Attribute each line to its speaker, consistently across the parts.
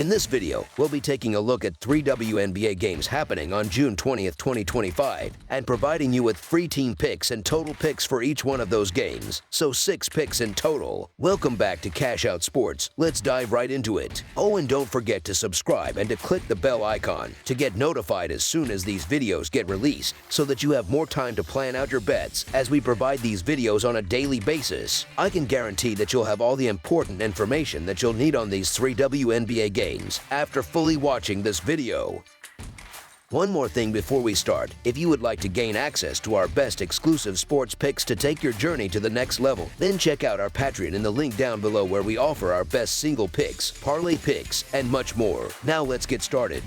Speaker 1: In this video, we'll be taking a look at 3 WNBA games happening on June 20th, 2025, and providing you with free team picks and total picks for each one of those games, so 6 picks in total. Welcome back to Cash Out Sports. Let's dive right into it. Oh, and don't forget to subscribe and to click the bell icon to get notified as soon as these videos get released, so that you have more time to plan out your bets as we provide these videos on a daily basis. I can guarantee that you'll have all the important information that you'll need on these 3 WNBA games after fully watching this video. One more thing before we start. If you would like to gain access to our best exclusive sports picks to take your journey to the next level, then check out our Patreon in the link down below, where we offer our best single picks, parlay picks, and much more. Now let's get started.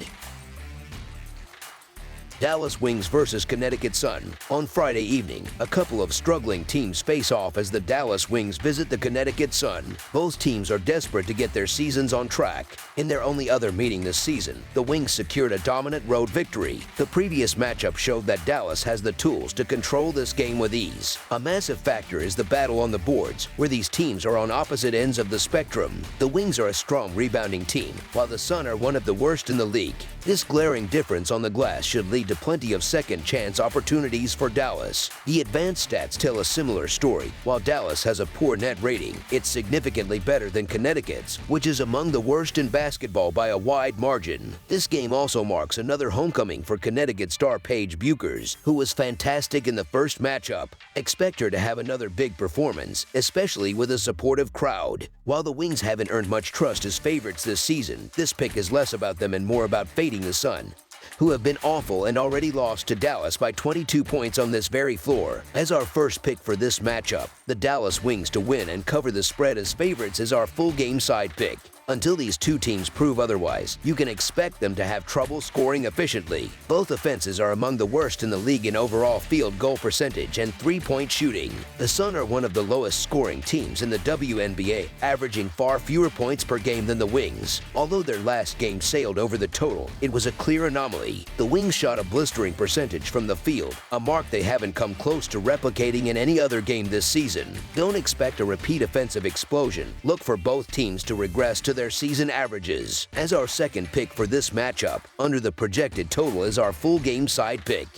Speaker 1: Dallas Wings versus Connecticut Sun. On Friday evening, a couple of struggling teams face off as the Dallas Wings visit the Connecticut Sun. Both teams are desperate to get their seasons on track. In their only other meeting this season, the Wings secured a dominant road victory. The previous matchup showed that Dallas has the tools to control this game with ease. A massive factor is the battle on the boards, where these teams are on opposite ends of the spectrum. The Wings are a strong rebounding team, while the Sun are one of the worst in the league. This glaring difference on the glass should lead to plenty of second-chance opportunities for Dallas. The advanced stats tell a similar story. While Dallas has a poor net rating, it's significantly better than Connecticut's, which is among the worst in basketball by a wide margin. This game also marks another homecoming for Connecticut star Paige Bueckers, who was fantastic in the first matchup. Expect her to have another big performance, especially with a supportive crowd. While the Wings haven't earned much trust as favorites this season, this pick is less about them and more about fading the Sun, who have been awful and already lost to Dallas by 22 points on this very floor. As our first pick for this matchup, the Dallas Wings to win and cover the spread as favorites is our full game side pick. Until these two teams prove otherwise, you can expect them to have trouble scoring efficiently. Both offenses are among the worst in the league in overall field goal percentage and three-point shooting. The Sun are one of the lowest scoring teams in the WNBA, averaging far fewer points per game than the Wings. Although their last game sailed over the total, it was a clear anomaly. The Wings shot a blistering percentage from the field, a mark they haven't come close to replicating in any other game this season. Don't expect a repeat offensive explosion. Look for both teams to regress to their season averages. As our second pick for this matchup, under the projected total is our full game side pick.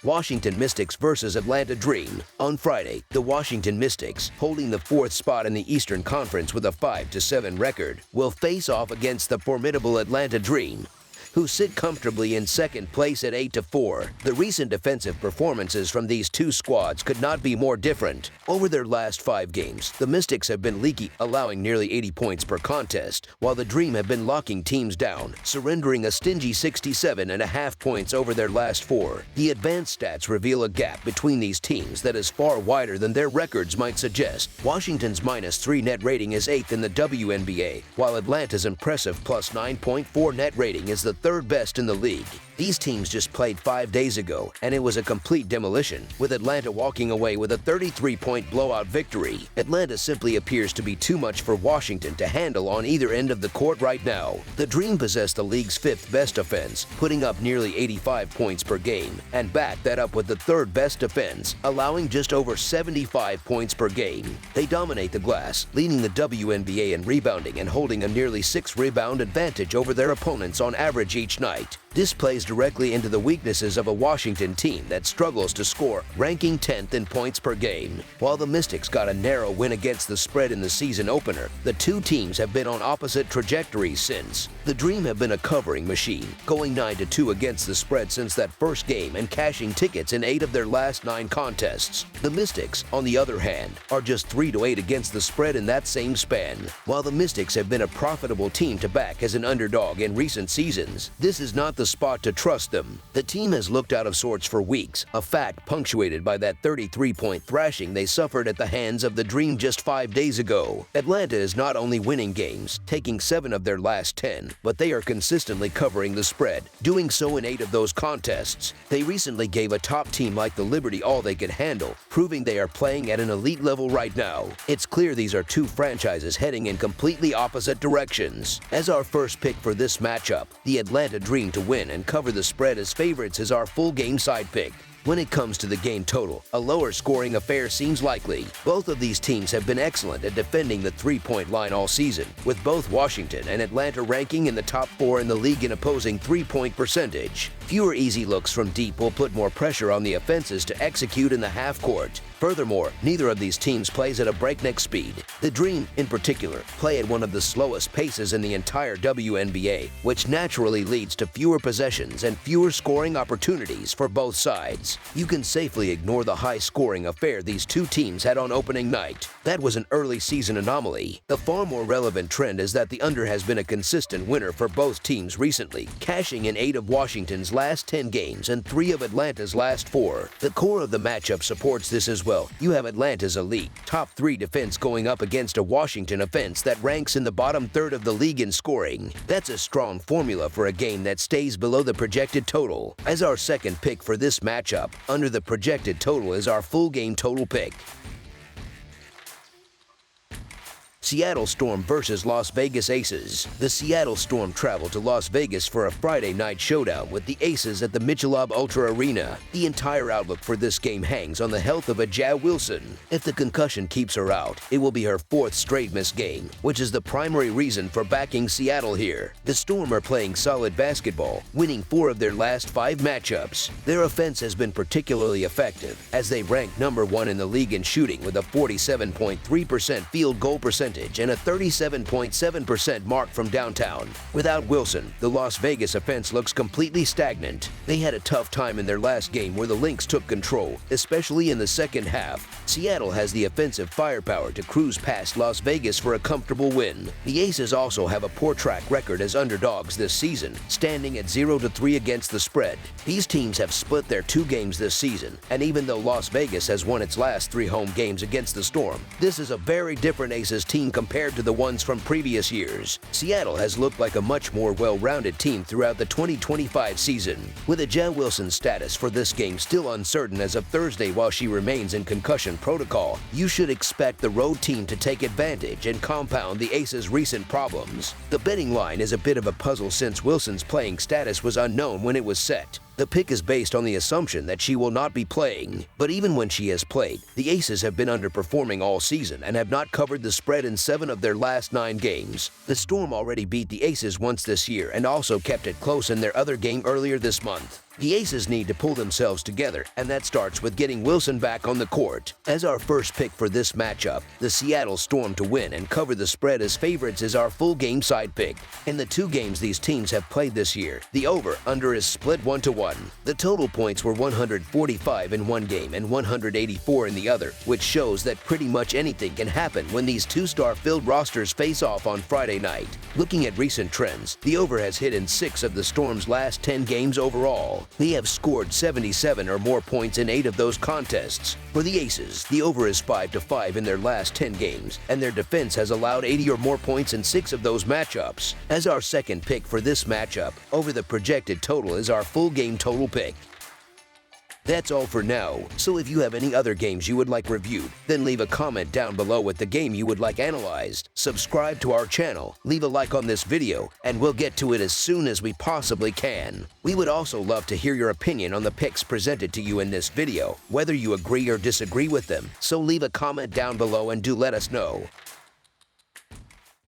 Speaker 1: Washington Mystics versus Atlanta Dream. On Friday, the Washington Mystics, holding the 4th spot in the Eastern Conference with a 5-7 record, will face off against the formidable Atlanta Dream, who sit comfortably in second place at 8-4. The recent defensive performances from these two squads could not be more different. Over their last 5 games, the Mystics have been leaky, allowing nearly 80 points per contest, while the Dream have been locking teams down, surrendering a stingy 67.5 points over their last 4. The advanced stats reveal a gap between these teams that is far wider than their records might suggest. Washington's -3 net rating is 8th in the WNBA, while Atlanta's impressive +9.4 net rating is the 3rd best in the league. These teams just played 5 days ago, and it was a complete demolition, with Atlanta walking away with a 33-point blowout victory. Atlanta simply appears to be too much for Washington to handle on either end of the court right now. The Dream possess the league's 5th best offense, putting up nearly 85 points per game, and back that up with the 3rd best defense, allowing just over 75 points per game. They dominate the glass, leading the WNBA in rebounding and holding a nearly 6-rebound advantage over their opponents on average each night. This plays directly into the weaknesses of a Washington team that struggles to score, ranking 10th in points per game. While the Mystics got a narrow win against the spread in the season opener, the two teams have been on opposite trajectories since. The Dream have been a covering machine, going 9-2 against the spread since that first game and cashing tickets in 8 of their last 9 contests. The Mystics, on the other hand, are just 3-8 against the spread in that same span. While the Mystics have been a profitable team to back as an underdog in recent seasons, this is not the spot to trust them. The team has looked out of sorts for weeks, a fact punctuated by that 33-point thrashing they suffered at the hands of the Dream just 5 days ago. Atlanta is not only winning games, taking 7 of their last 10, but they are consistently covering the spread, doing so in 8 of those contests. They recently gave a top team like the Liberty all they could handle, proving they are playing at an elite level right now. It's clear these are two franchises heading in completely opposite directions. As our first pick for this matchup, the Atlanta Dream to win and cover the spread as favorites is our full game side pick. When it comes to the game total, a lower scoring affair seems likely. Both of these teams have been excellent at defending the three-point line all season, with both Washington and Atlanta ranking in the top 4 in the league in opposing three-point percentage. Fewer easy looks from deep will put more pressure on the offenses to execute in the half court. Furthermore, neither of these teams plays at a breakneck speed. The Dream, in particular, play at one of the slowest paces in the entire WNBA, which naturally leads to fewer possessions and fewer scoring opportunities for both sides. You can safely ignore the high-scoring affair these two teams had on opening night. That was an early season anomaly. The far more relevant trend is that the under has been a consistent winner for both teams recently, cashing in 8 of Washington's last 10 games and 3 of Atlanta's last 4. The core of the matchup supports this as well. You have Atlanta's elite, top 3 defense going up against a Washington offense that ranks in the bottom third of the league in scoring. That's a strong formula for a game that stays below the projected total. As our second pick for this matchup, under the projected total is our full game total pick. Seattle Storm versus Las Vegas Aces. The Seattle Storm traveled to Las Vegas for a Friday night showdown with the Aces at the Michelob Ultra Arena. The entire outlook for this game hangs on the health of A'ja Wilson. If the concussion keeps her out, it will be her 4th straight missed game, which is the primary reason for backing Seattle here. The Storm are playing solid basketball, winning 4 of their last 5 matchups. Their offense has been particularly effective, as they rank number 1 in the league in shooting with a 47.3% field goal percentage and a 37.7% mark from downtown. Without Wilson, the Las Vegas offense looks completely stagnant. They had a tough time in their last game where the Lynx took control, especially in the second half. Seattle has the offensive firepower to cruise past Las Vegas for a comfortable win. The Aces also have a poor track record as underdogs this season, standing at 0-3 against the spread. These teams have split their 2 games this season, and even though Las Vegas has won its last 3 home games against the Storm, this is a very different Aces team compared to the ones from previous years. Seattle has looked like a much more well-rounded team throughout the 2025 season. With A'ja Wilson's status for this game still uncertain as of Thursday while she remains in concussion protocol, you should expect the road team to take advantage and compound the Aces' recent problems. The betting line is a bit of a puzzle since Wilson's playing status was unknown when it was set. The pick is based on the assumption that she will not be playing, but even when she has played, the Aces have been underperforming all season and have not covered the spread in 7 of their last 9 games. The Storm already beat the Aces once this year and also kept it close in their other game earlier this month. The Aces need to pull themselves together, and that starts with getting Wilson back on the court. As our first pick for this matchup, the Seattle Storm to win and cover the spread as favorites is our full game side pick. In the 2 games these teams have played this year, the over-under is split 1-1. The total points were 145 in one game and 184 in the other, which shows that pretty much anything can happen when these 2-star-filled rosters face off on Friday night. Looking at recent trends, the over has hit in 6 of the Storm's last 10 games overall. They have scored 77 or more points in 8 of those contests. For the Aces, the over is 5-5 in their last 10 games, and their defense has allowed 80 or more points in 6 of those matchups. As our second pick for this matchup, over the projected total is our full game total pick. That's all for now, so if you have any other games you would like reviewed, then leave a comment down below with the game you would like analyzed. Subscribe to our channel, leave a like on this video, and we'll get to it as soon as we possibly can. We would also love to hear your opinion on the picks presented to you in this video, whether you agree or disagree with them, so leave a comment down below and do let us know.